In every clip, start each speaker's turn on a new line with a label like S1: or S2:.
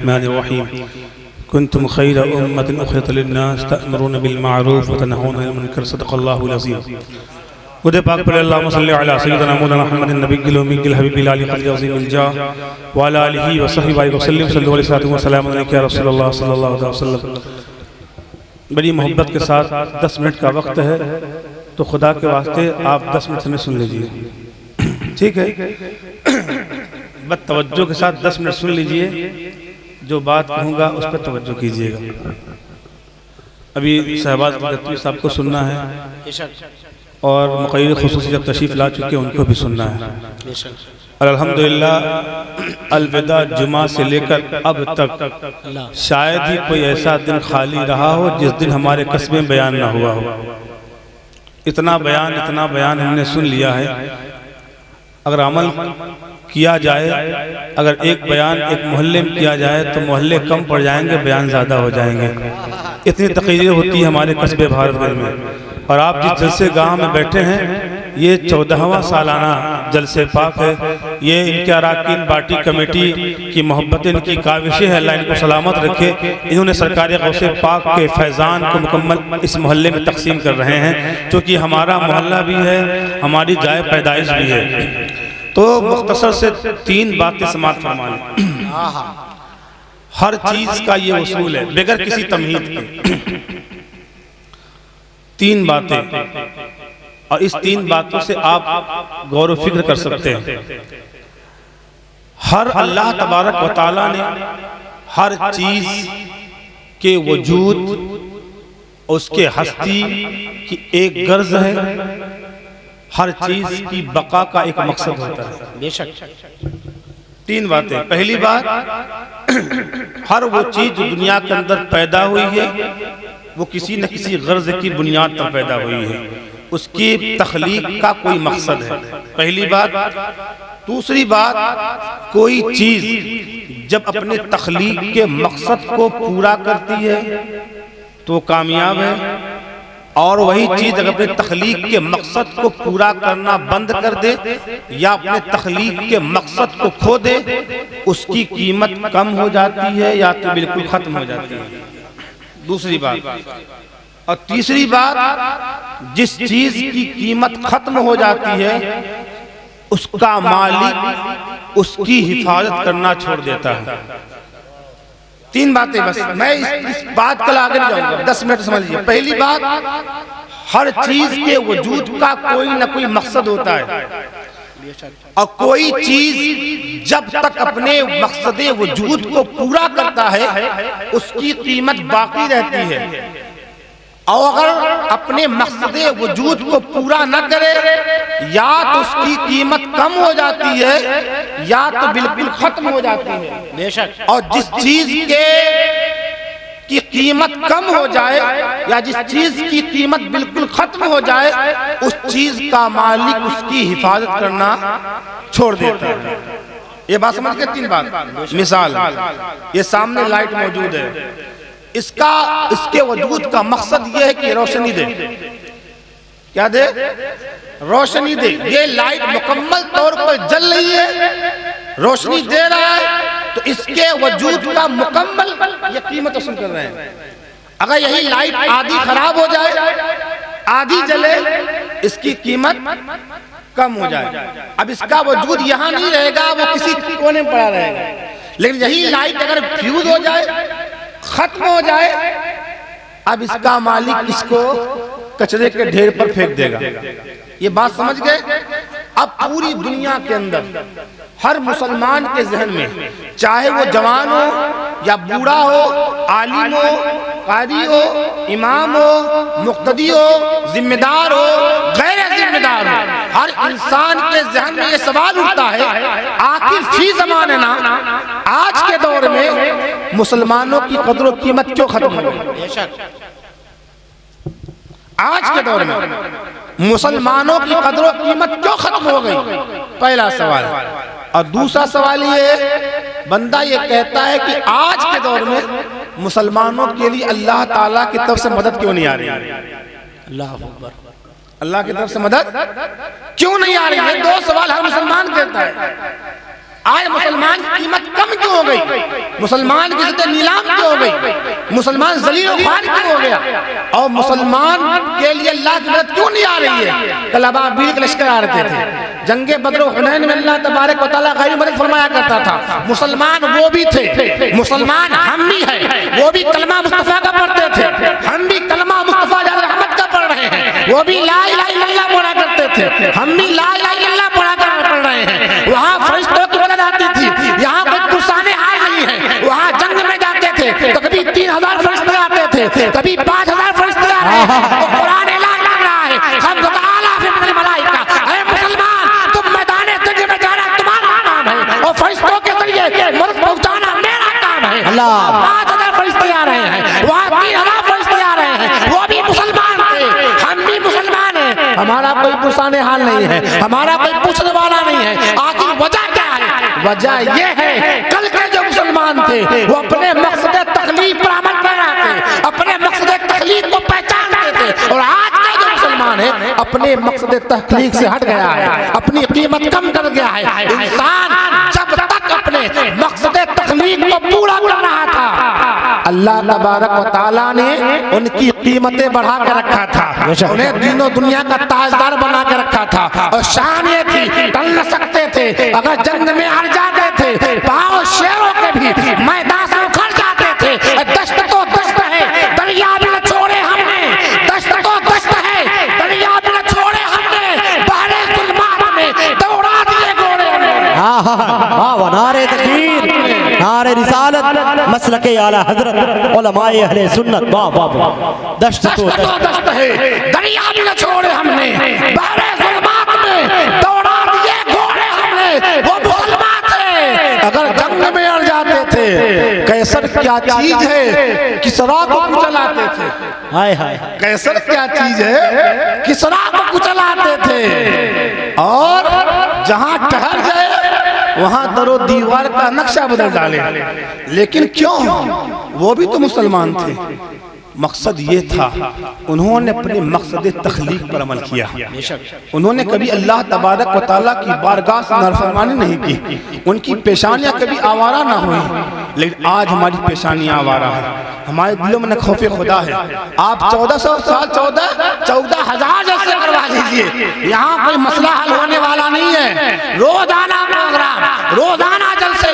S1: الرحمن الرحيم كنتم خير أمة أخرجت للناس تأمرون بالمعروف وتنهون عن المنكر صدق الله العظيم ودے پاک پر اللہم صلی علی سیدنا مولانا محمد النبی الأمی الحبیب العلی خلیل عظیم الجاہ وعلی آلہ وصحبہ وسلم صلی اللہ علیہ وسلم علیکہ یا رسول اللہ صلی اللہ علیہ وسلم۔ بڑی محبت کے ساتھ 10 منٹ کا وقت ہے تو خدا کے واسطے آپ 10 منٹ سے سن لیجئے، ٹھیک ہے؟ بس توجہ کے ساتھ 10 منٹ سن لیجئے، جو بات کہوں گا اس پر توجہ کیجئے گا۔ ابھی صحباز مقدمی صاحب کو سننا ہے اور مقرر خصوصی جب تشریف لا چکے ان کو بھی سننا ہے۔ اور الحمدللہ الوداع جمعہ سے لے کر اب تک شاید ہی کوئی ایسا دن خالی رہا ہو جس دن ہمارے قصبے بیان نہ ہوا ہو۔ اتنا بیان ہم نے سن لیا ہے۔ اگر عمل کیا جائے، اگر ایک بیان ایک محلے میں کیا جائے تو محلے کم پڑ جائیں گے، بیان زیادہ ہو جائیں گے۔ اتنی تقریریں ہوتی ہیں ہمارے قصبے بھارت بھر میں، اور آپ جس جلسے گاہ میں بیٹھے ہیں یہ 14واں سالانہ جلسے پاک ہے۔ یہ ان کے اراکین باٹی کمیٹی کی محبت، ان کی کاوشیں ہیں، اللہ ان کو سلامت رکھے۔ انہوں نے سرکار غوث پاک کے فیضان کو مکمل اس محلے میں تقسیم کر رہے ہیں، چونکہ ہمارا محلہ بھی ہے، ہماری جائے پیدائش بھی ہے۔ تو مختصر سے 3 باتیں سماعت فرما لیں۔ ہر چیز کا یہ اصول ہے بغیر کسی تمہید کے، 3 باتیں، اور اس 3 باتوں سے آپ غور و فکر کر سکتے ہیں۔ ہر اللہ تبارک و تعالیٰ نے ہر چیز کے وجود، اس کے ہستی کی ایک غرض ہے، ہر چیز کی بقا کا ایک مقصد ہوتا ہے۔ بے شک 3 باتیں۔ پہلی بات، ہر وہ چیز جو دنیا کے اندر پیدا ہوئی ہے وہ کسی نہ کسی غرض کی بنیاد پر پیدا ہوئی ہے، اس کی تخلیق کا کوئی مقصد ہے، پہلی بات۔ دوسری بات، کوئی چیز جب اپنے تخلیق کے مقصد کو پورا کرتی ہے تو کامیاب ہے، اور وہی چیز اگر اپنے تخلیق کے مقصد کو پورا کرنا بند کر دے یا اپنے تخلیق کے مقصد کو کھو دے، اس کی قیمت کم ہو جاتی ہے یا تو بالکل ختم ہو جاتی ہے، دوسری بات۔ اور تیسری بات، جس چیز کی قیمت ختم ہو جاتی ہے اس کا مالک اس کی حفاظت کرنا چھوڑ دیتا ہے۔ 3 باتیں بس، میں اس بات کو آگے نہیں جاؤں گا، 10 منٹ سمجھ لیجیے۔ پہلی بات، ہر چیز کے وجود کا کوئی نہ کوئی مقصد ہوتا ہے، اور کوئی چیز جب تک اپنے مقصد وجود کو پورا کرتا ہے اس کی قیمت باقی رہتی ہے، اور اگر اپنے مقصد وجود کو پورا نہ کرے یا تو اس کی قیمت کم ہو جاتی ہے یا تو بالکل ختم ہو جاتی ہے۔ بے شک۔ اور جس چیز کی قیمت کم ہو جائے یا جس چیز کی قیمت بالکل ختم ہو جائے اس چیز کا مالک اس کی حفاظت کرنا چھوڑ دیتا ہے۔ یہ بات سمجھ گئے؟ 3 بات۔ مثال، یہ سامنے لائٹ موجود ہے، اس کے وجود کا مقصد یہ ہے کہ روشنی دے۔ کیا دے؟ روشنی دے۔ یہ لائٹ مکمل طور پر جل رہی ہے، روشنی دے رہا ہے، تو اس کے وجود کا مکمل یہ قیمت وصول کر رہے ہیں۔ اگر یہی لائٹ آدھی خراب ہو جائے، آدھی جلے، اس کی قیمت کم ہو جائے۔ اب اس کا وجود یہاں نہیں رہے گا، وہ کسی کونے میں پڑا رہے گا۔ لیکن یہی لائٹ اگر فیوز ہو جائے، ختم ہو جائے، اب اس کا مالک اس کو کچرے کے ڈھیر پر پھینک دے گا۔ یہ بات سمجھ گئے؟ اب پوری دنیا کے اندر ہر مسلمان کے ذہن میں، چاہے وہ جوان ہو یا بوڑھا ہو، عالم ہو، قاری ہو، امام ہو، مقتدی ہو، ذمہ دار ہو، غیر ذمہ دار ہو، ہر انسان کے ذہن میں یہ سوال اٹھتا ہے، آخر فی زماننا، آج کے دور میں مسلمانوں کی قدر و قیمت کیوں ختم ہو گئی؟ آج کے دور میں مسلمانوں کی قدر و قیمت کیوں ختم ہو گئی؟ پہلا سوال۔ اور دوسرا سوال یہ ہے، بندہ یہ کہتا ہے کہ آج کے دور میں مسلمانوں کے لیے اللہ تعالیٰ کی طرف سے مدد کیوں نہیں آ رہی؟ اللہ اکبر۔ اللہ کی طرف سے مدد کیوں نہیں آ رہی ہے؟ 2 سوال ہر مسلمان کہتا ہے۔ آج مسلمان کی قیمت کم کیوں ہو گئی؟ مسلمان کی عزت نیلام کیوں ہو گئی؟ مسلمان ذلیل و خوار کیوں ہو گیا؟ اور مسلمان کے لیے اللہ کی مدد کیوں نہیں آ رہی ہے؟ کل ابابیل کے لشکر آ رہے تھے، جنگ بدر و حنین میں اللہ تبارک و تعالیٰ غیر مدد فرمایا کرتا تھا۔ مسلمان وہ بھی تھے، مسلمان ہم بھی ہیں، وہ بھی کلمہ مصطفیٰ کا پڑھتے تھے، ہم بھی کلمہ مصطفیٰ جعفر احمد کا پڑھ رہے ہیں، وہ بھی لا الہ الا اللہ پڑھا کرتے تھے، ہم بھی لا الہ الا اللہ پڑھ رہے ہیں۔ وہاں فرشتوں کی مدد آتی تھی، یہاں کوئی پرسان حال نہیں ہے۔ وہاں جنگ میں جاتے تھے تو کبھی 3000 فرشتے آتے تھے، کبھی 5000 فرشتے آ رہے ہیں۔ تو قرآن اعلان کر رہا ہے خمسۃ آلاف من الملائکہ، اے مسلمان تم میدان جنگ میں جانا تمہارا کام ہے، اور فرشتوں کے ذریعے مدد پہنچانا میرا کام ہے۔ 5000 فرشتے آ رہے ہیں، وہاں 3000 فرشتے آ رہے ہیں، وہ بھی مسلمان تھے، ہم بھی مسلمان ہیں۔ ہمارا کوئی پرسان حال نہیں ہے، ہمارا کوئی پوچھنے والا نہیں ہے۔ آخر وجہ کیا ہے؟ وجہ یہ ہے کل کے جو مسلمان تھے وہ اپنے مقصد تخلیق پر عمل کر رہے تھے، اپنے مقصد تخلیق کو پہچانتے تھے، اور آج کے جو مسلمان ہیں اپنے مقصد تخلیق سے ہٹ گیا ہے، اپنی قیمت کم کر گیا ہے۔ انسان جب تک اپنے مقصد تخلیق کو پورا کر رہا تھا، اللہ تبارک و تعالیٰ نے ان کی قیمتیں بڑھا کے رکھا تھا، انہیں دین و دنیا کا تاجدار بنا کے رکھا تھا، اور شان یہ تھی ٹل نہ سکتے تھے، اگر جنگ میں ہار جاتے تھے پاؤں شیروں کے بھی میدان سے اکھڑ جاتے تھے۔ دشت تو دشت ہے دریا بھی نہ چھوڑے ہم نے، دشت تو دشت ہے دریا بھی نہ چھوڑے ہم نے، بحر ظلمات میں دوڑا دیے گھوڑے ہمیں۔
S2: نعرہ تکبیر، نعرہ رسالت، مسلک اعلیٰ حضرت علماء اہل سنت، واہ واہ واہ۔
S1: دشت تو دشت ہے دریا بھی نہ چھوڑے ہم نے، بحر ظلمات میں دوڑا دیے گھوڑے ہم نے، وہ مسلمان تھے اگر جنگ میں اڑ جاتے تھے۔ قیصر کیا چیز ہے کسریٰ کو کچلاتے تھے،
S2: ہائے ہائے،
S1: قیصر کیا چیز ہے کسریٰ کو کچلاتے تھے، اور جہاں ٹھہر گئے وہاں در و دیوار کا نقشہ بدل ڈالے۔ لیکن کیوں؟ وہ بھی تو مسلمان تھے۔ مقصد یہ تھا انہوں نے اپنے مقصد تخلیق پر عمل کیا، انہوں نے کبھی اللہ تبارک و تعالیٰ کی بارگاہ سے نافرمانی نہیں کی، ان کی پیشانیاں کبھی آوارہ نہ ہوئی۔ لیکن آج ہماری پیشانیاں آوارہ ہیں، ہمارے دلوں میں خوف خدا ہے۔ آپ 1400 سال 14,000 جلسے کروا لیجئے، یہاں کوئی مسئلہ حل ہونے والا نہیں ہے۔ روزانہ پروگرام، روزانہ جلسے،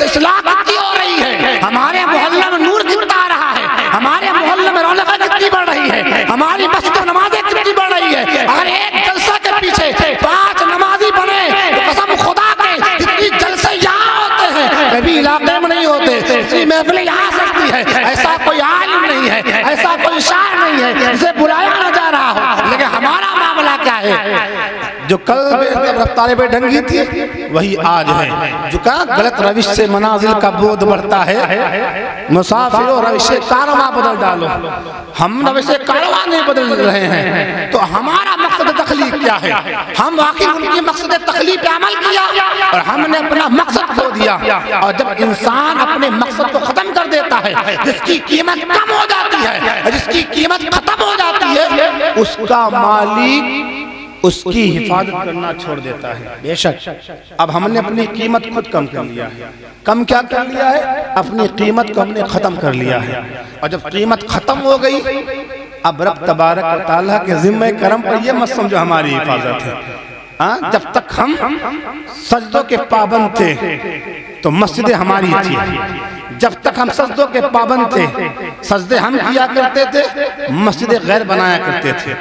S1: اصلاح کتنی ہو رہی ہے، ہمارے محلہ میں نور کتنا آ رہا ہے، ہمارے محلہ میں رونقیں کتنی بڑھ رہی ہے، ہماری مسجد و نمازیں کتنی بڑھ رہی ہے۔ اگر ایک جلسہ کے پیچھے 5 نمازی بنے تو قسم خدا کے اتنی جلسے یہاں ہوتے ہیں کبھی علاقے میں نہیں ہوتے، اتنی محفلیں یہاں سکتی ہے۔ ایسا کوئی عالم نہیں ہے، ایسا کوئی شاعر نہیں ہے جسے بلایا نہ جا رہا ہو، لیکن ہمارا معاملہ کیا ہے؟ جو کل رفتاریں پہ ڈھنگی تھی وہی آج ہے۔ جو کہا غلط روش سے منازل کا بود بڑھتا ہے، مسافروں روش کارواں بدل ڈالو۔ ہم روش کارواں نہیں بدل رہے ہیں تو ہمارا مقصد تخلیق کیا ہے؟ ہم واقعی ان کی مقصد تخلیق پہ عمل کیا اور ہم نے اپنا مقصد کھو دیا۔ اور جب انسان اپنے مقصد کو ختم کر دیتا ہے، جس کی قیمت کم ہو جاتی ہے، جس کی قیمت ختم ہو جاتی ہے، اس کا مالک اس کی حفاظت کرنا چھوڑ دیتا ہے۔ بے شک اب ہم نے اپنی قیمت خود کم کر لیا ہے۔ کم کیا کر لیا ہے؟ اپنی قیمت کو ہم نے ختم کر لیا ہے، اور جب قیمت ختم ہو گئی اب رب تبارک و تعالیٰ کے ذمہ کرم پر یہ مت سمجھو ہماری حفاظت ہے۔ جب تک ہم سجدوں کے پابند تھے تو مسجدیں ہماری تھی، جب تک ہم سجدوں کے پابند تھے سجدے ہم کیا کرتے تھے، مسجدیں غیر بنایا کرتے تھے۔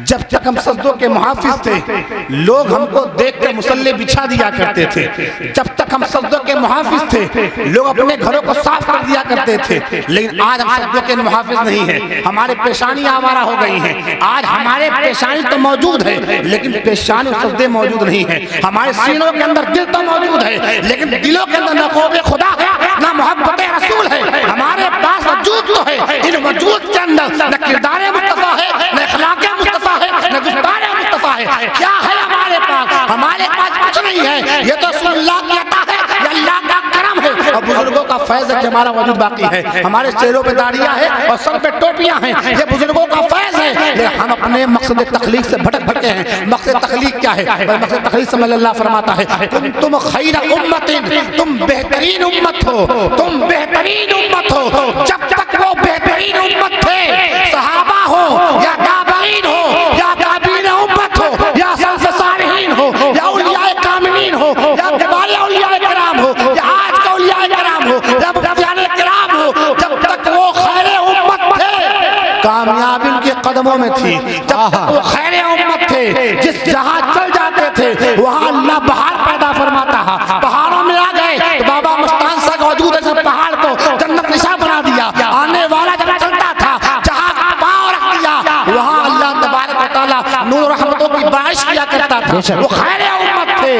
S1: جب تک ہم سجدوں کے محافظ تھے لوگ ہم کو دیکھ کے مصلی بچھا دیا کرتے تھے۔ جب تک ہم سجدوں کے محافظ تھے لوگ اپنے گھروں کو صاف کر دیا کرتے تھے۔ لیکن آج ہم سجدوں کے محافظ نہیں ہیں، ہمارے پیشانی آوارہ ہو گئی ہیں۔ آج ہمارے پیشانی تو موجود ہے لیکن پیشانی و سجدے موجود نہیں ہیں۔ ہمارے سینوں کے اندر دل تو موجود ہے لیکن دلوں کے اندر نہ خوف خدا ہے نہ محبت رسول ہے۔ ہمارے پاس وجود تو ہے، ان وجود کے اندر نہ کردار مصطفیٰ ہے، نہ اخلاق مصطفیٰ ہے، نہ گفتار مصطفیٰ ہے۔ کیا ہے ہمارے پاس؟ ہمارے پاس کچھ نہیں ہے، یہ تو رسول اللہ کی عطا ہے، یہ اللہ کا کرم ہے۔
S3: اور بزرگوں کا فیض ہے کہ ہمارا وجود باقی ہے. ہمارے چہروں پہ داڑیاں ہیں اور سر پہ ٹوپیاں ہیں, یہ بزرگوں کا فیض ہے. لیکن ہم اپنے مقصد تخلیق سے بھٹک بھٹکے ہیں. مقصد تخلیق کیا ہے؟ مقصد تخلیق سے اللہ فرماتا ہے تم خیر امت, تم بہترین امت ہو, تم بہترین امت ہو. جب تک وہ بہترین امت تھے, صحابہ ہو یا تابعین ہو یا تابعین امت ہو یا سلف صالحین ہو یا اولیاء کاملین ہو یا کبار اولیاء کرام ہو یا آج کا اولیاء کرام ہو یا مفتیان کرام ہو, جب تک وہ خیر امت تھے کامیابی ان کے قدموں میں تھی. جب تک وہ خیر امت تھے, جس جہاں چل جاتے تھے وہاں اللہ بہار پیدا فرماتا ہے. پہاڑوں میں آ گئے تو بابا مستان سا کا وجود ہے, سب پہاڑ کو جنت نشاں بنا دیا. آنے والا جب چلتا تھا جہاں پاؤں رکھ دیا وہاں اللہ تبارک و تعالیٰ نور رحمتوں کی بارش کیا کرتا تھا. وہ خیر امت تھے.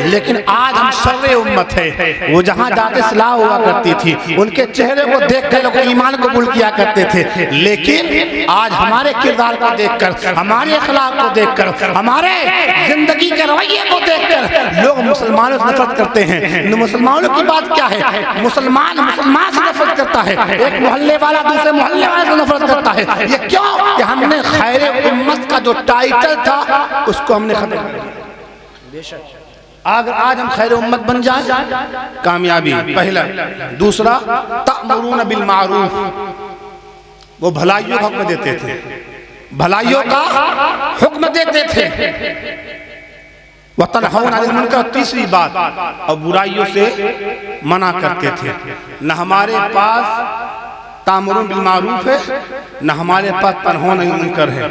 S3: لیکن آج ہم شر امت ہے. وہ جہاں جاتے صلاح ہوا کرتی تھی, ان کے چہرے کو دیکھ کر لوگ ایمان قبول کیا کرتے تھے. لیکن آج ہمارے کردار کو دیکھ کر, ہمارے اخلاق کو دیکھ کر, ہمارے زندگی کے رویے کو دیکھ کر لوگ مسلمانوں سے نفرت کرتے ہیں. مسلمانوں کی بات کیا ہے؟ مسلمان سے نفرت کرتا ہے, ایک محلے والا دوسرے محلے والے سے نفرت کرتا ہے. یہ کیوں کہ ہم نے خیر امت کا جو ٹائٹل تھا اس کو ہم نے ختم کر دیا. اگر آج ہم خیر امت بن جائیں, کامیابی پہلا. دوسرا, تأمرون بالمعروف, وہ بھلائیوں کا حکم دیتے تھے, بھلائیوں کا حکم دیتے تھے. وَتَنْحَوْنَ عَنِ الْمُنْكَرِ, تیسری بات, اور برائیوں سے منع کرتے تھے. نہ ہمارے پاس تأمرون بالمعروف ہے, نہ ہمارے پاس تنہون عن المنکر ہے.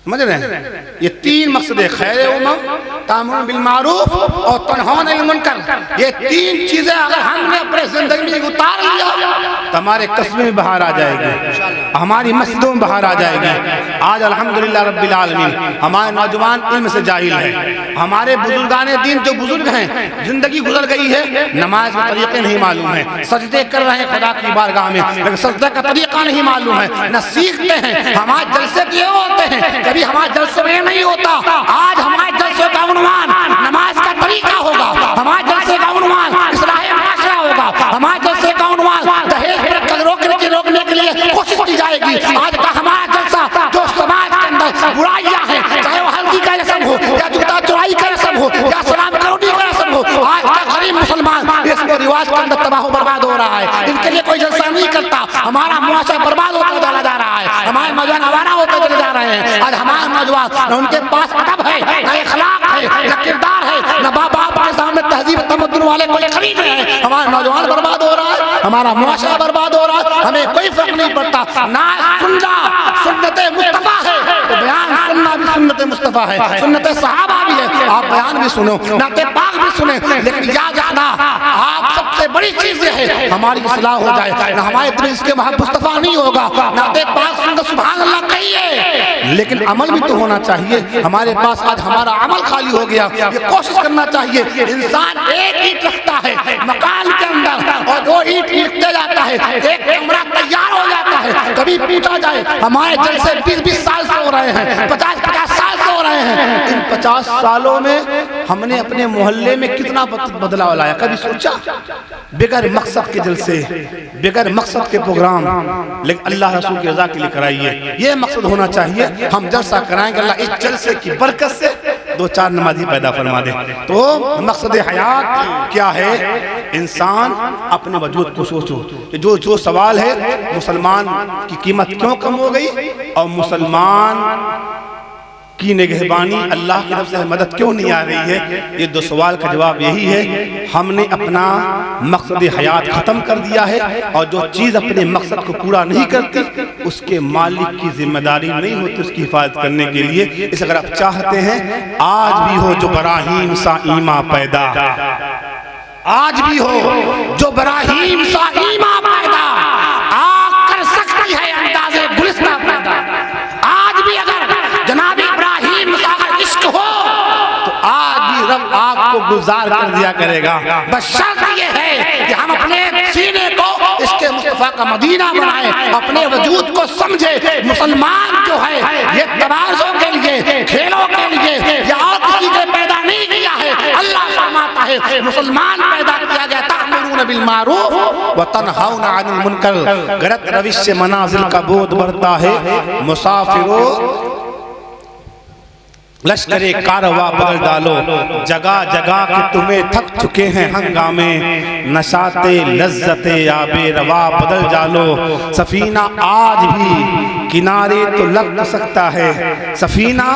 S3: سمجھ رہے ہیں؟ یہ تین مقصد ہے, خیر امت, تأمرون بالمعروف اور تنہون عن المنکر. یہ تین چیزیں اگر ہم نے اپنے زندگی میں اتار لیا تو ہمارے قصبے میں بہار آ جائے گی, ہماری مسجدوں میں بہار آ جائے گی. آج الحمدللہ رب العالمین ہمارے نوجوان علم سے جاہل ہیں. ہمارے بزرگان دین جو بزرگ ہیں, زندگی گزر گئی ہے, نماز کے طریقے نہیں معلوم ہیں, سجدے کر رہے ہیں خدا کی بارگاہ میں لیکن سجدہ کا طریقہ نہیں معلوم ہے, نہ سیکھتے ہیں. ہمارے جلسے کیے ہوتے ہیں, کبھی ہمارے جلسے میں نہیں ہوتا. آج ہمارے جلسے کا عنوان نماز کا طریقہ ہوگا, ہمارے جلسے کا عنوان اصلاح معاشرہ ہوگا, ہمارے جلسے کا عنوان دہیج پر روکنے کے لیے کوشش کی جائے گی. آج کا ہمارا جلسہ جو سماج کے اندر برائیاں ہیں, چاہے وہ ہلدی کا رسم ہو یا جوتا چورائی کا رسم ہو یا سلام کرونی کا رسم ہو, آج کا غریب مسلمان اس کو رواج کے اندر تباہ و برباد ہو رہا ہے. ان کے لیے کوئی جلسہ نہیں کرتا. ہمارا معاشرہ برباد ہوتا چلا جا رہا ہے, ہمارے نوجوان آوارہ ہوتے چلے جا رہے ہیں. آج ہمارے نوجوان نہ ان کے پاس ادب ہے, نہ اخلاق ہے, نہ کردار ہے, نہ باپ کے سامنے تہذیب تمدن والے کوئی خرید رہے ہیں. ہمارا نوجوان برباد ہو رہا ہے, ہمارا معاشرہ برباد ہو رہا ہے. ہمیں کوئی فرق نہیں پڑتا. نہ سننا سنت مصطفیٰ ہے تو بیان سننا بھی سنت مصطفیٰ ہے, سنت صحابہ بھی ہے, آپ بیان بھی سنو, نعت پاک بھی سنیں. لیکن یاد رکھنا, آپ سب سے بڑی چیز یہ ہے ہماری اصلاح ہو جائے. نہ ہمارے دل اس کے محب مصطفیٰ نہیں ہوگا, نعت پاک سن کر سبحان اللہ کہیے, لیکن عمل بھی تو ہونا چاہیے. ہمارے پاس آج ہمارا عمل خالی ہو گیا. یہ کوشش کرنا چاہیے. انسان ایک اینٹ رکھتا ہے مکان کے اندر اور دو اینٹ لکھتے جاتا ہے, ایک کمرہ تیار ہو جاتا ہے, کبھی ٹوٹا جائے. ہمارے جلسے 20-20 سال سے ہو رہے ہیں, 50-50 سال سے ہو رہے ہیں. ان 50 سالوں میں ہم نے اپنے محلے میں کتنا بدلاؤ لایا, کبھی سوچا؟ بغیر مقصد کے جلسے, بغیر مقصد کے پروگرام, لیکن اللہ رسول کی رضا کے لیے کرائیے. یہ مقصد ہونا چاہیے. ہم جلسہ کرائیں گے, اللہ اس جلسے کی برکت سے 2-4 نمازی پیدا فرما دے. تو مقصد حیات کیا ہے؟ انسان اپنے وجود کو سوچو. جو سوال ہے, مسلمان کی قیمت کیوں کم ہو گئی اور مسلمان کی نگہبانی اللہ کی طرف سے مدد کیوں نہیں آ رہی ہے؟ یہ 2 سوال کا جواب یہی ہے, ہم نے اپنا مقصد حیات ختم کر دیا ہے, اور جو چیز اپنے مقصد کو پورا نہیں کرتی اس کے مالک کی ذمہ داری نہیں ہوتی اس کی حفاظت کرنے کے لیے. اس اگر آپ چاہتے ہیں آج بھی ہو جو براہیم سا ایمان پیدا, آج بھی ہو جو براہیم سا ایمان پیدا, آگ کر سکتی ہے اندازے گلستہ پیدا. آج بھی اگر جناب ابراہیم کا عشق ہو تو آج بھی رب آگ کو گزار کر دیا کرے گا. بس شرط یہ ہے کہ ہم اپنے سینے کو اس کے مصطفیٰ کا مدینہ بنائیں, اپنے وجود کو سمجھے. مسلمان جو ہے یہ تماشوں کے لیے, کھیلوں کے لیے یا اور کسی کے پیدا نہیں کیا ہے. اللہ فرماتا ہے ہے، مسلمان پیدا کیا گیا تأمرون بالمعروف وتنہون عن المنکر، غلط روش سے منازل کا بود بڑھتا ہے، مسافروں لشکر کارواں بدل ڈالو، جگہ جگہ کے تمہیں تھک چکے ہیں ہنگامے، نشاط لذت آب روا بدل ڈالو، سفینہ آج بھی کنارے تو لگ تو سکتا ہے، سفینہ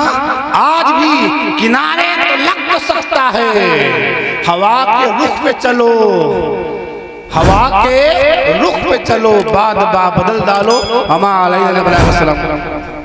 S3: آج بھی کنارے تو لگ تو سکتا ہے، ہوا کے رخ پہ چلو، ہوا کے رخ پہ چلو، بعد با بدل ڈالو، ہما علیہ السلام۔